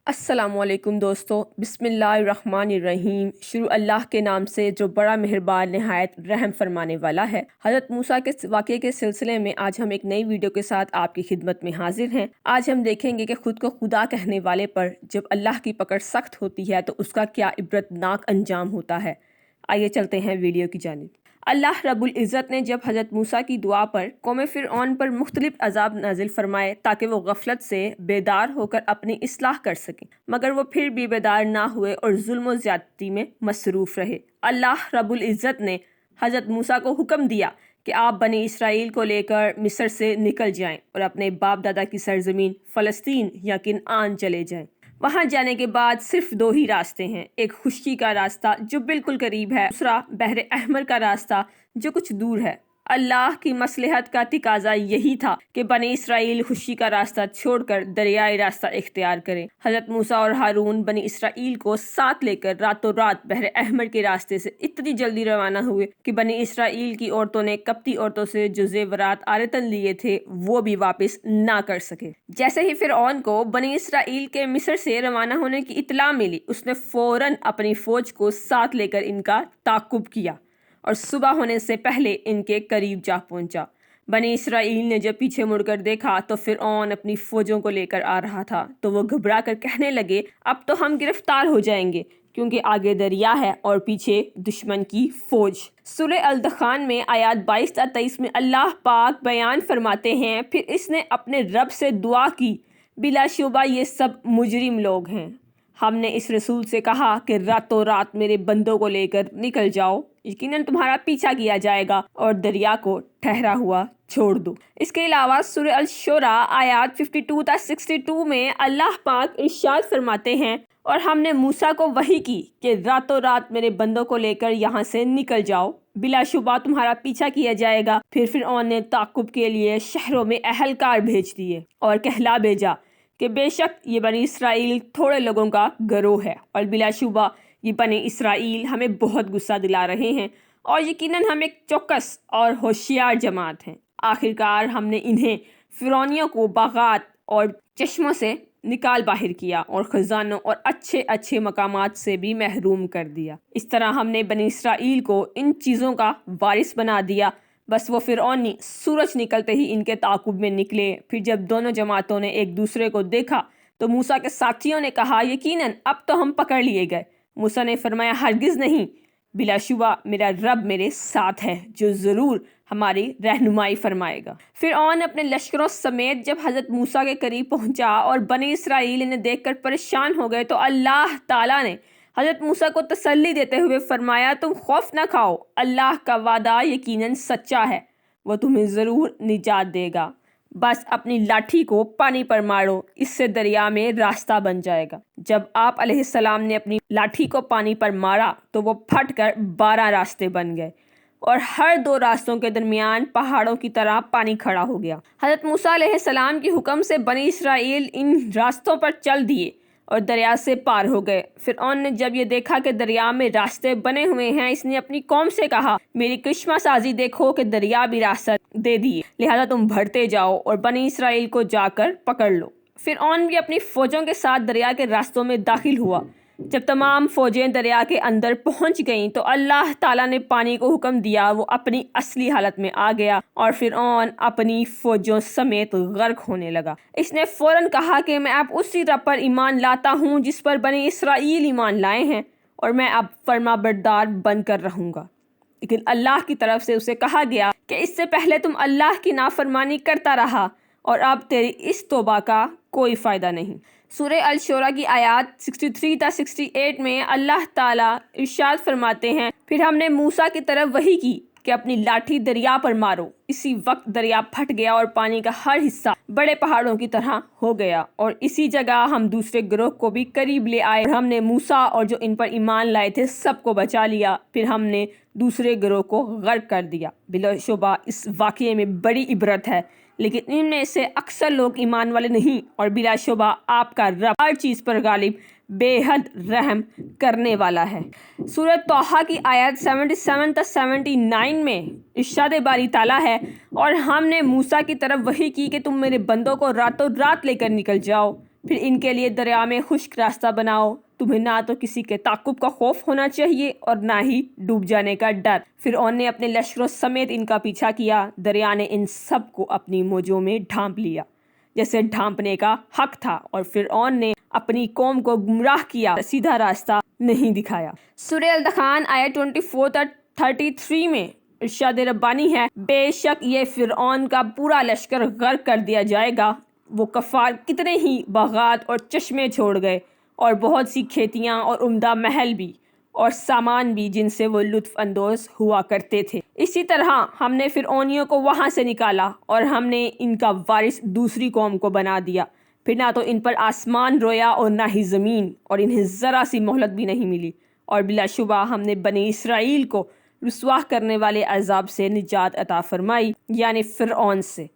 السلام علیکم دوستو، بسم اللہ الرحمن الرحیم۔ شروع اللہ کے نام سے جو بڑا مہربان نہایت رحم فرمانے والا ہے۔ حضرت موسیٰ کے واقعے کے سلسلے میں آج ہم ایک نئی ویڈیو کے ساتھ آپ کی خدمت میں حاضر ہیں۔ آج ہم دیکھیں گے کہ خود کو خدا کہنے والے پر جب اللہ کی پکڑ سخت ہوتی ہے تو اس کا کیا عبرتناک انجام ہوتا ہے۔ آئیے چلتے ہیں ویڈیو کی جانب۔ اللہ رب العزت نے جب حضرت موسیٰ کی دعا پر قوم فرعون پر مختلف عذاب نازل فرمائے تاکہ وہ غفلت سے بیدار ہو کر اپنی اصلاح کر سکیں، مگر وہ پھر بھی بیدار نہ ہوئے اور ظلم و زیادتی میں مصروف رہے۔ اللہ رب العزت نے حضرت موسیٰ کو حکم دیا کہ آپ بنی اسرائیل کو لے کر مصر سے نکل جائیں اور اپنے باپ دادا کی سرزمین فلسطین یا کنعان چلے جائیں۔ وہاں جانے کے بعد صرف دو ہی راستے ہیں، ایک خشکی کا راستہ جو بالکل قریب ہے، دوسرا بحر احمر کا راستہ جو کچھ دور ہے۔ اللہ کی مصلحت کا تقاضا یہی تھا کہ بنی اسرائیل خشکی کا راستہ چھوڑ کر دریائی راستہ اختیار کریں۔ حضرت موسیٰ اور ہارون بنی اسرائیل کو ساتھ لے کر راتوں رات بحر احمر کے راستے سے اتنی جلدی روانہ ہوئے کہ بنی اسرائیل کی عورتوں نے قبطی عورتوں سے جو زیورات عارتاً لیے تھے وہ بھی واپس نہ کر سکے۔ جیسے ہی فرعون کو بنی اسرائیل کے مصر سے روانہ ہونے کی اطلاع ملی، اس نے فوراً اپنی فوج کو ساتھ لے کر ان کا تعاقب کیا اور صبح ہونے سے پہلے ان کے قریب جا پہنچا۔ بنی اسرائیل نے جب پیچھے مڑ کر دیکھا تو فرعون اپنی فوجوں کو لے کر آ رہا تھا، تو وہ گھبرا کر کہنے لگے، اب تو ہم گرفتار ہو جائیں گے کیونکہ آگے دریا ہے اور پیچھے دشمن کی فوج۔ سورہ الدخان میں آیات 22 تا 23 میں اللہ پاک بیان فرماتے ہیں، پھر اس نے اپنے رب سے دعا کی، بلا شبہ یہ سب مجرم لوگ ہیں۔ ہم نے اس رسول سے کہا کہ راتوں رات میرے بندوں کو لے کر نکل جاؤ، یقیناً تمہارا پیچھا کیا جائے گا اور دریا کو ٹھہرا ہوا چھوڑ دو۔ اس کے علاوہ سورہ الشورى آیات 52 تا 62 میں اللہ پاک ارشاد فرماتے ہیں، اور ہم نے موسیٰ کو وحی کی کہ راتوں رات میرے بندوں کو لے کر یہاں سے نکل جاؤ، بلا شبہ تمہارا پیچھا کیا جائے گا۔ پھر فرعون نے تعاقب کے لیے شہروں میں اہلکار بھیج دیے اور کہلا بھیجا کہ بے شک یہ بنی اسرائیل تھوڑے لوگوں کا گروہ ہے، اور بلا شبہ یہ بنی اسرائیل ہمیں بہت غصہ دلا رہے ہیں، اور یقیناً ہم ایک چوکس اور ہوشیار جماعت ہیں۔ آخرکار ہم نے انہیں فرعونیوں کو باغات اور چشموں سے نکال باہر کیا اور خزانوں اور اچھے اچھے مقامات سے بھی محروم کر دیا۔ اس طرح ہم نے بنی اسرائیل کو ان چیزوں کا وارث بنا دیا۔ بس وہ فرعونی سورج نکلتے ہی ان کے تعاقب میں نکلے۔ پھر جب دونوں جماعتوں نے ایک دوسرے کو دیکھا تو موسیٰ کے ساتھیوں نے کہا، یقیناً اب تو ہم پکڑ لیے گئے۔ موسیٰ نے فرمایا، ہرگز نہیں، بلا شبہ میرا رب میرے ساتھ ہے جو ضرور ہماری رہنمائی فرمائے گا۔ فرعون اپنے لشکروں سمیت جب حضرت موسیٰ کے قریب پہنچا اور بنی اسرائیل انہیں دیکھ کر پریشان ہو گئے تو اللہ تعالیٰ نے حضرت موسیٰ کو تسلی دیتے ہوئے فرمایا، تم خوف نہ کھاؤ، اللہ کا وعدہ یقیناً سچا ہے، وہ تمہیں ضرور نجات دے گا، بس اپنی لاٹھی کو پانی پر مارو، اس سے دریا میں راستہ بن جائے گا۔ جب آپ علیہ السلام نے اپنی لاٹھی کو پانی پر مارا تو وہ پھٹ کر 12 راستے بن گئے اور ہر 2 راستوں کے درمیان پہاڑوں کی طرح پانی کھڑا ہو گیا۔ حضرت موسیٰ علیہ السلام کے حکم سے بنی اسرائیل ان راستوں پر چل دیے اور دریا سے پار ہو گئے۔ فرعون نے جب یہ دیکھا کہ دریا میں راستے بنے ہوئے ہیں، اس نے اپنی قوم سے کہا، میری کرشمہ سازی دیکھو کہ دریا بھی راستہ دے دیے، لہذا تم بڑھتے جاؤ اور بنی اسرائیل کو جا کر پکڑ لو۔ فرعون بھی اپنی فوجوں کے ساتھ دریا کے راستوں میں داخل ہوا۔ جب تمام فوجیں دریا کے اندر پہنچ گئیں تو اللہ تعالیٰ نے پانی کو حکم دیا، وہ اپنی اصلی حالت میں آ گیا اور فرعون اپنی فوجوں سمیت غرق ہونے لگا۔ اس نے فوراً کہا کہ میں اب اسی رب پر ایمان لاتا ہوں جس پر بنی اسرائیل ایمان لائے ہیں، اور میں اب فرما بردار بن کر رہوں گا۔ لیکن اللہ کی طرف سے اسے کہا گیا کہ اس سے پہلے تم اللہ کی نافرمانی کرتا رہا اور اب تیری اس توبہ کا کوئی فائدہ نہیں۔ سورہ الشورى کی آیات 63 تا 68 میں اللہ تعالیٰ ارشاد فرماتے ہیں، پھر ہم نے موسیٰ کی طرف وحی کی کہ اپنی لاٹھی دریا پر مارو، اسی وقت دریا پھٹ گیا اور پانی کا ہر حصہ بڑے پہاڑوں کی طرح ہو گیا، اور اسی جگہ ہم دوسرے گروہ کو بھی قریب لے آئے اور ہم نے موسیٰ اور جو ان پر ایمان لائے تھے سب کو بچا لیا، پھر ہم نے دوسرے گروہ کو غرق کر دیا۔ بلا شبہ اس واقعے میں بڑی عبرت ہے، لیکن ان میں سے اکثر لوگ ایمان والے نہیں، اور بلا شبہ آپ کا رب ہر چیز پر غالب بے حد رحم کرنے والا ہے۔ سورہ طٰہٰ کی آیات 77 تا 79 میں ارشاد باری تعالیٰ ہے، اور ہم نے موسیٰ کی طرف وحی کی کہ تم میرے بندوں کو راتوں رات لے کر نکل جاؤ، پھر ان کے لیے دریا میں خشک راستہ بناؤ، تمہیں نہ تو کسی کے تعقب کا خوف ہونا چاہیے اور نہ ہی ڈوب جانے کا ڈر۔ فرعون نے اپنے لشکروں سمیت ان کا پیچھا کیا، دریا نے ان سب کو اپنی موجوں میں ڈھانپ لیا جیسے ڈھانپنے کا حق تھا، اور فرعون نے اپنی قوم کو گمراہ کیا، سیدھا راستہ نہیں دکھایا۔ سورہ الدخان آیت 24-33 میں ارشاد ربانی ہے، بے شک یہ فرعون کا پورا لشکر غرق کر دیا جائے گا، وہ کفار کتنے ہی باغات اور چشمے چھوڑ گئے، اور بہت سی کھیتیاں اور عمدہ محل بھی اور سامان بھی جن سے وہ لطف اندوز ہوا کرتے تھے۔ اسی طرح ہم نے فرعونیوں کو وہاں سے نکالا اور ہم نے ان کا وارث دوسری قوم کو بنا دیا، پھر نہ تو ان پر آسمان رویا اور نہ ہی زمین، اور انہیں ذرا سی مہلت بھی نہیں ملی، اور بلا شبہ ہم نے بنی اسرائیل کو رسوا کرنے والے عذاب سے نجات عطا فرمائی، یعنی فرعون سے۔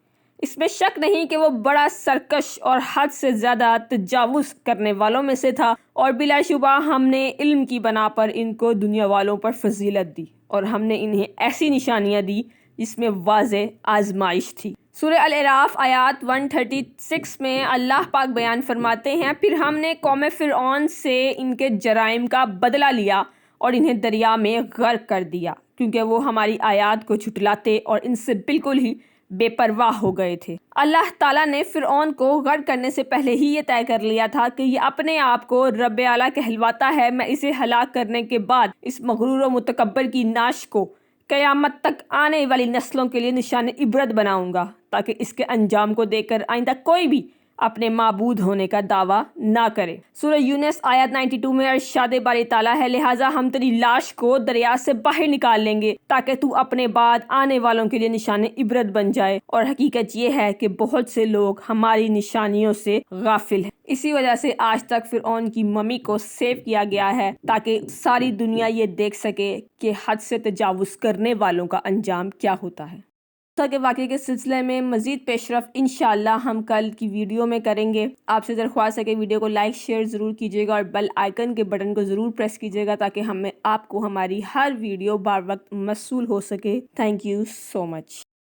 اس میں شک نہیں کہ وہ بڑا سرکش اور حد سے زیادہ تجاوز کرنے والوں میں سے تھا، اور بلا شبہ ہم نے علم کی بنا پر ان کو دنیا والوں پر فضیلت دی، اور ہم نے انہیں ایسی نشانیاں دی جس میں واضح آزمائش تھی۔ سورہ الاعراف آیات 136 میں اللہ پاک بیان فرماتے ہیں، پھر ہم نے قوم فرعون سے ان کے جرائم کا بدلہ لیا اور انہیں دریا میں غرق کر دیا، کیونکہ وہ ہماری آیات کو جھٹلاتے اور ان سے بالکل ہی بے پرواہ ہو گئے تھے۔ اللہ تعالیٰ نے فرعون کو غرق کرنے سے پہلے ہی یہ طے کر لیا تھا کہ یہ اپنے آپ کو رب اعلیٰ کہلواتا ہے، میں اسے ہلاک کرنے کے بعد اس مغرور و متکبر کی ناش کو قیامت تک آنے والی نسلوں کے لیے نشان عبرت بناؤں گا، تاکہ اس کے انجام کو دیکھ کر آئندہ کوئی بھی اپنے معبود ہونے کا دعویٰ نہ کرے۔ سورہ یونس آیت 92 میں ارشاد باری تعالیٰ ہے، لہٰذا ہم تیری لاش کو دریا سے باہر نکال لیں گے تاکہ تو اپنے بعد آنے والوں کے لیے نشان عبرت بن جائے، اور حقیقت یہ ہے کہ بہت سے لوگ ہماری نشانیوں سے غافل ہیں۔ اسی وجہ سے آج تک فرعون کی ممی کو سیو کیا گیا ہے، تاکہ ساری دنیا یہ دیکھ سکے کہ حد سے تجاوز کرنے والوں کا انجام کیا ہوتا ہے۔ کے واقعے کے سلسلے میں مزید پیش رفت انشاءاللہ ہم کل کی ویڈیو میں کریں گے۔ آپ سے درخواست ہے کہ ویڈیو کو لائک شیئر ضرور کیجیے گا اور بیل آئیکن کے بٹن کو ضرور پریس کیجیے گا تاکہ آپ کو ہماری ہر ویڈیو بار وقت موصول ہو سکے۔ Thank you so much.